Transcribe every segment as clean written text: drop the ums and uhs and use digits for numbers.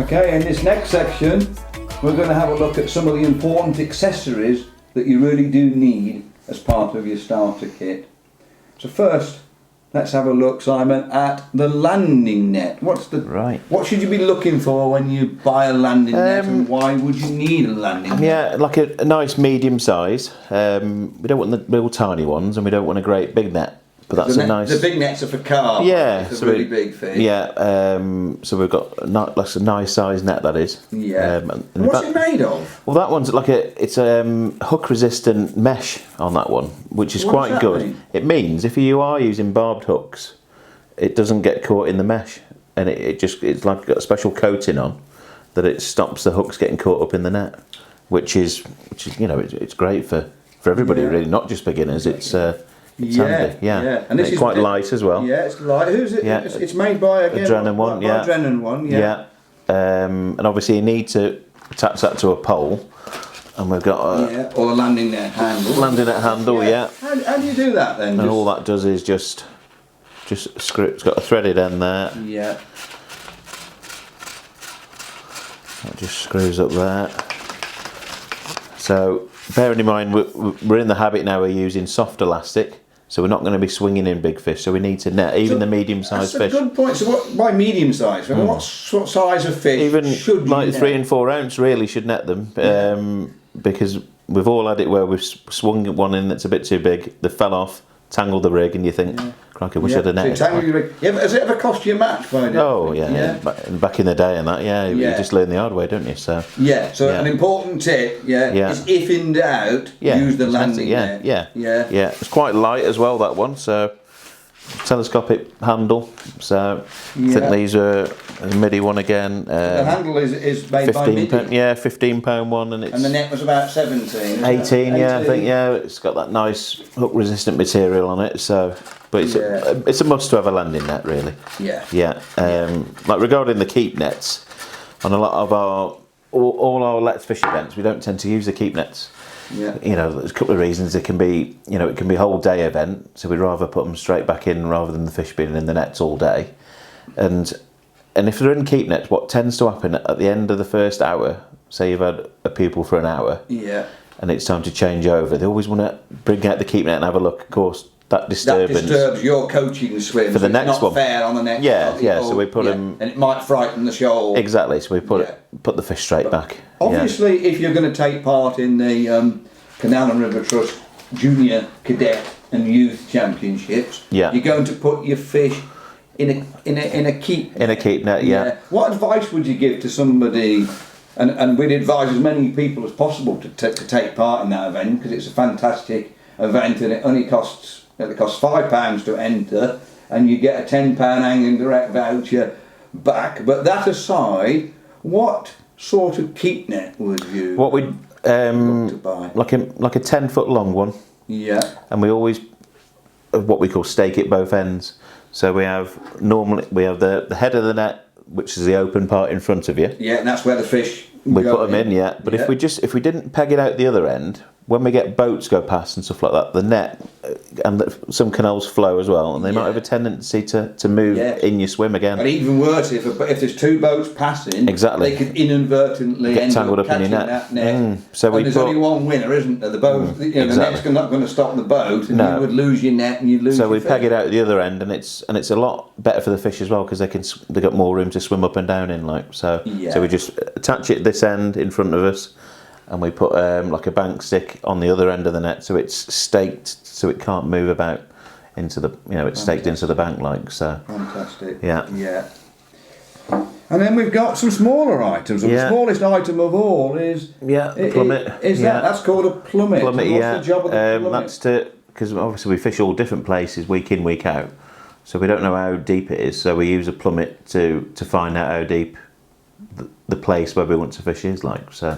Okay, in this next section, we're going to have a look at some of the important accessories that you really do need as part of your starter kit. So first, let's have a look, Simon, at the landing net. What should you be looking for when you buy a landing net, and why would you need a landing net? Yeah, like a nice medium size. We don't want the real tiny ones, and we don't want a great big net. But that's nice. The big nets are for carp. Yeah, it's a really big fish. Yeah, so we've got a nice size net, that is. Yeah. And what's it made of? Well, that one's it's a hook resistant mesh on that one, which is quite good. Mean? It means if you are using barbed hooks, it doesn't get caught in the mesh, and it's like got a special coating on that it stops the hooks getting caught up in the net, which is it's great for everybody really, not just beginners. It's handy, yeah. And it's quite light as well. Yeah, it's light. Who's it? Yeah. It's made by again. Drennan one, yeah. Drennan one, yeah. And obviously you need to attach that to a pole, and we've got or a landing net handle. Landing net handle, yeah. How do you do that then? And all that does is just screw. It's got a threaded end there. Yeah. That just screws up there. So bearing in mind we're in the habit now of using soft elastic. So we're not going to be swinging in big fish, so we need to net even the medium-sized fish. That's a good point. So what by medium-sized? What size of fish even should like you net? 3 and 4 ounce really should net them, because we've all had it where we've swung one in that's a bit too big, they fell off, tangled the rig, and you think, crikey, wish I'd have netted. So tangled your rig. Yeah, but has it ever cost you a match? Oh yeah. Back in the day and that, you just learn the hard way, don't you? So an important tip, is if in doubt, use the landing net. Yeah. It's quite light as well, that one. So telescopic handle. So I think these are a MIDI one again. The handle is made by MIDI. £15 one, and the net was about 18. 18, I think. It's got that nice hook resistant material on it. So, but it's a must to have a landing net, really. Like regarding the keep nets, on a lot of all our Let's Fish events, we don't tend to use the keep nets. Yeah. There's a couple of reasons. It can be a whole day event, so we'd rather put them straight back in rather than the fish being in the nets all day. And if they're in keep nets, what tends to happen at the end of the first hour, say you've had a pupil for an hour, and it's time to change over, they always want to bring out the keep net and have a look. Of course, that disturbs your coaching swim for the next it's not one. Fair on the next So we put them, and it might frighten the shoal. Exactly. So we put the fish straight back. Obviously, if you're going to take part in the Canal and River Trust Junior Cadet and Youth Championships, you're going to put your fish in a keep net. In a keep net, What advice would you give to somebody? And we'd advise as many people as possible to take part in that event, because it's a fantastic event, and it only costs £5 to enter, and you get a £10 Angling Direct voucher back. But that aside, what sort of keep net would you look to buy? Like a 10-foot long one. Yeah. And we always what we call stake it both ends. So we have the head of the net, which is the open part in front of you. Yeah, and that's where the fish we put them in. But if we didn't peg it out the other end, when we get boats go past and stuff like that, the net and some canals flow as well, and they might have a tendency to move in your swim again. But even worse, if there's 2 boats passing, they could inadvertently get tangled up in your net. That net. So there's only one winner, isn't there? The boat, the net's not going to stop the boat, and you would lose your net and you'd lose. So your we fish. peg it out the other end, and it's a lot better for the fish as well, because they got more room to swim up and down in. So we just attach it this end in front of us, and we put like a bank stick on the other end of the net, so it's staked, so it can't move about into the, it's staked into the bank so. Fantastic. Yeah. And then we've got some smaller items. The smallest item of all is the plummet. That's called a plummet? Plummet, What's the job of the plummet? That's because obviously we fish all different places week in, week out, so we don't know how deep it is. So we use a plummet to find out how deep the place where we want to fish is like. So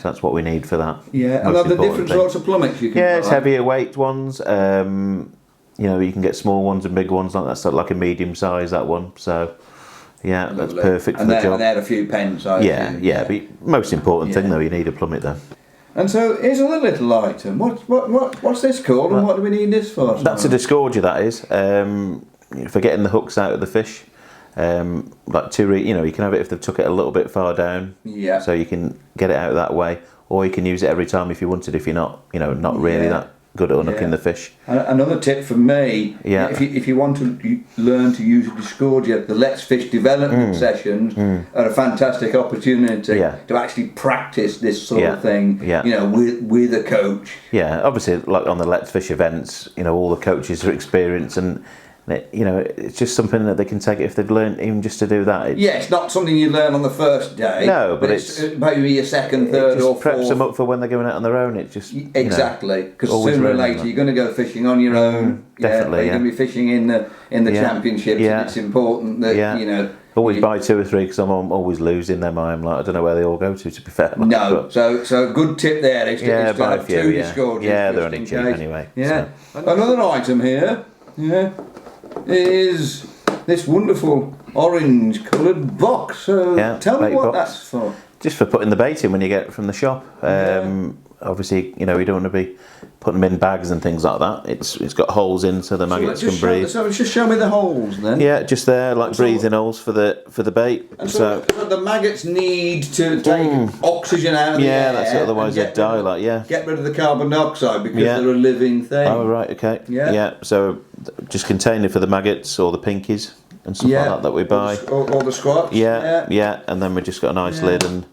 that's what we need for that. Yeah, and are there different sorts of plummets you can buy? It's heavier weight ones. You can get small ones and big ones. That's like a medium size, that one. So that's perfect for the job. And they had a few pence. But most important thing though, you need a plummet though. And so here's a little item. What's this called, and what do we need this for? That's a discourager, that is. For getting the hooks out of the fish. like you can have it if they've took it a little bit far down. Yeah. So you can get it out that way, or you can use it every time if you wanted. If you're not, not really that good at unhooking the fish. Another tip from me, if you want to learn to use a discourager, the Let's Fish development sessions are a fantastic opportunity to actually practice this sort of thing, with a coach. Yeah, obviously, like on the Let's Fish events, all the coaches are experienced, and it's just something that they can take if they've learned even just to do that. It's not something you learn on the first day. No, but it's maybe your second, third, or fourth. Preps them up for when they're going out on their own. It just exactly, because sooner or later you're going to go fishing on your own. Definitely, you're going to be fishing in the championships, and it's important that always buy 2 or 3 because I'm always losing them. I'm like, I don't know where they all go to be fair. So a good tip there is to have 2 discouragers. Yeah, they're only cheap anyway. Yeah. So. Another item here. Is this wonderful orange coloured box. So tell me what that's for. Just for putting the bait in when you get it from the shop. Obviously, you don't want to be putting them in bags and things like that. It's got holes in so the maggots can breathe. So just show me the holes then. Yeah, just there, like breathing holes for the bait. And so the maggots need to take oxygen out of the air. That's it, otherwise they'd die. Get rid of the carbon dioxide because they're a living thing. Oh right, okay. Yeah. So just container for the maggots or the pinkies and stuff like that we buy. Or the squats. Yeah, and then we just got a nice lid and.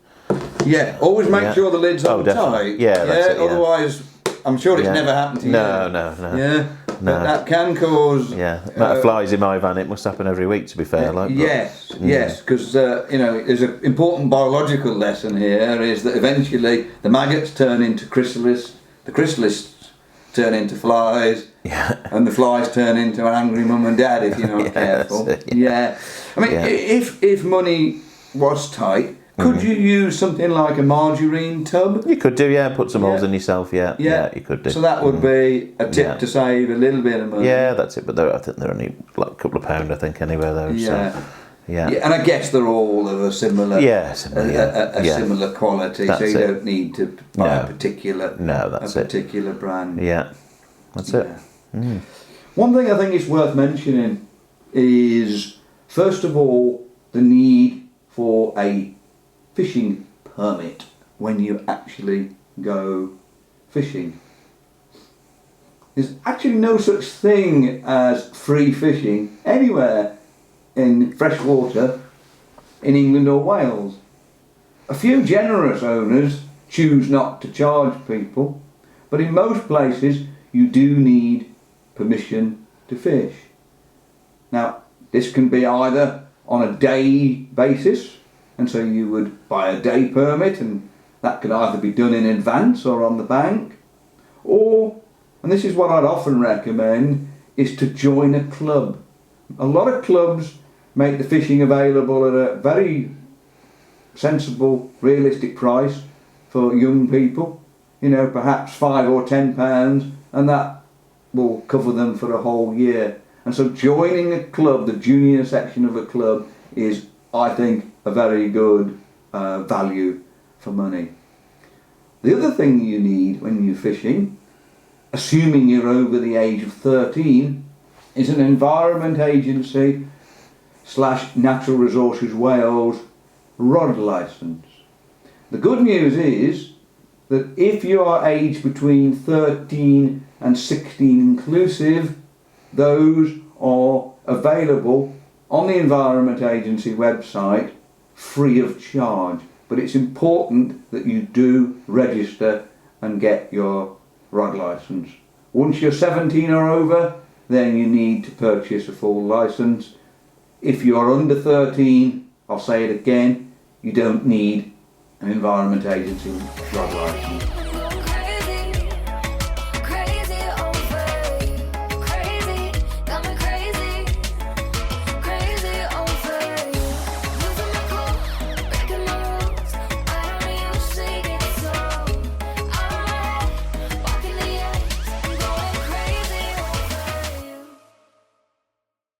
Yeah, always make sure the lid's on tight. Yeah, that's it, otherwise, I'm sure it's never happened to you. No. Yeah, but that can cause. Yeah, amount of flies in my van. It must happen every week, to be fair. Yes, because there's an important biological lesson here. Is that eventually the maggots turn into chrysalids, the chrysalids turn into flies, and the flies turn into an angry mum and dad if you're not careful. I mean, if money was tight. Could you use something like a margarine tub? You could do, put some holes in yourself, you could do. So that would be a tip to save a little bit of money. Yeah, that's it, but I think they're only like a couple of £1, I think, anywhere though. And I guess they're all of a similar similar quality, that's so you don't need to buy a particular brand. Yeah, that's it. One thing I think is worth mentioning is, first of all, the need for a fishing permit when you actually go fishing. There's actually no such thing as free fishing anywhere in fresh water in England or Wales. A few generous owners choose not to charge people, but in most places you do need permission to fish. Now, this can be either on a day basis, and so you would buy a day permit, and that could either be done in advance or on the bank, or, and this is what I'd often recommend, is to join a club. A lot of clubs make the fishing available at a very sensible, realistic price for young people, perhaps £5 or £10, and that will cover them for a whole year. And so joining a club, the junior section of a club, is, I think, a very good value for money. The other thing you need when you're fishing, assuming you're over the age of 13, is an Environment Agency / Natural Resources Wales rod licence. The good news is that if you are aged between 13 and 16 inclusive, those are available on the Environment Agency website free of charge. But it's important that you do register and get your rod licence. Once you're 17 or over, then you need to purchase a full licence. If you're under 13, I'll say it again, you don't need an Environment Agency rod licence.